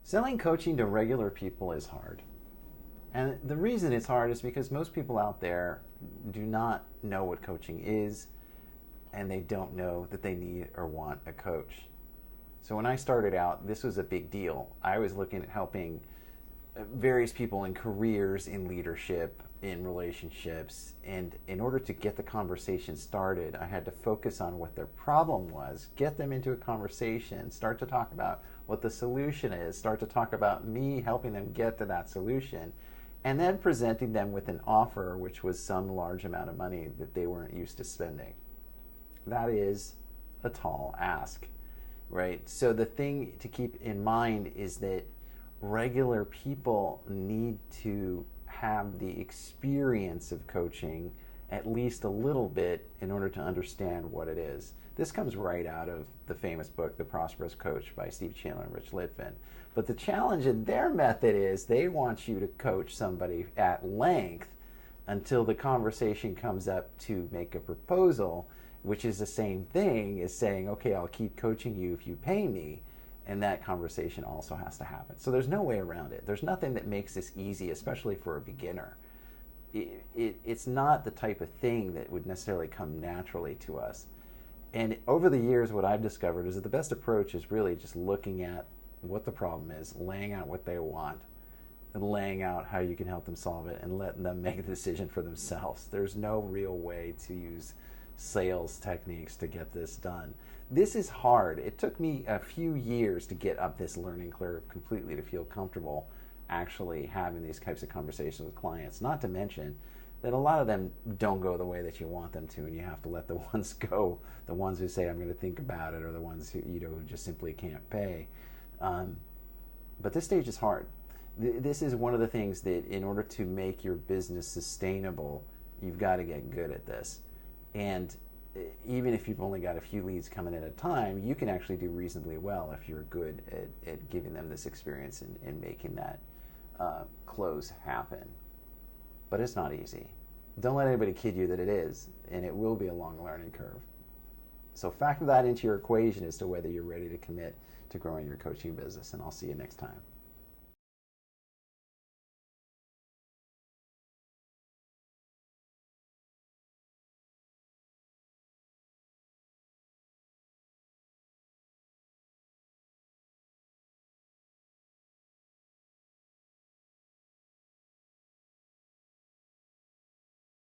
Selling coaching to regular people is hard. And the reason it's hard is because most people out there do not know what coaching is, and they don't know that they need or want a coach. So when I started out, this was a big deal. I was looking at helping various people in careers, in leadership, in relationships, and in order to get the conversation started, I had to focus on what their problem was, get them into a conversation, start to talk about what the solution is, start to talk about me helping them get to that solution, and then presenting them with an offer which was some large amount of money that they weren't used to spending. That is a tall ask, right? So the thing to keep in mind is that regular people need to have the experience of coaching at least a little bit in order to understand what it is. This comes right out of the famous book, The Prosperous Coach by Steve Chandler and Rich Litvin. But the challenge in their method is they want you to coach somebody at length until the conversation comes up to make a proposal, which is the same thing as saying, okay, I'll keep coaching you if you pay me. And that conversation also has to happen. So there's no way around it. There's nothing that makes this easy, especially for a beginner. It's not the type of thing that would necessarily come naturally to us. And over the years, what I've discovered is that the best approach is really just looking at what the problem is, laying out what they want, and laying out how you can help them solve it, and letting them make a decision for themselves. There's no real way to use sales techniques to get this done. This is hard. It took me a few years to get up this learning curve completely to feel comfortable actually having these types of conversations with clients. Not to mention that a lot of them don't go the way that you want them to, and you have to let the ones go, the ones who say, I'm going to think about it, or the ones who who just simply can't pay. But this stage is hard. This is one of the things that in order to make your business sustainable, you've got to get good at this. And even if you've only got a few leads coming in at a time, you can actually do reasonably well if you're good at giving them this experience and making that close happen. But it's not easy. Don't let anybody kid you that it is, and it will be a long learning curve. So factor that into your equation as to whether you're ready to commit to growing your coaching business, and I'll see you next time.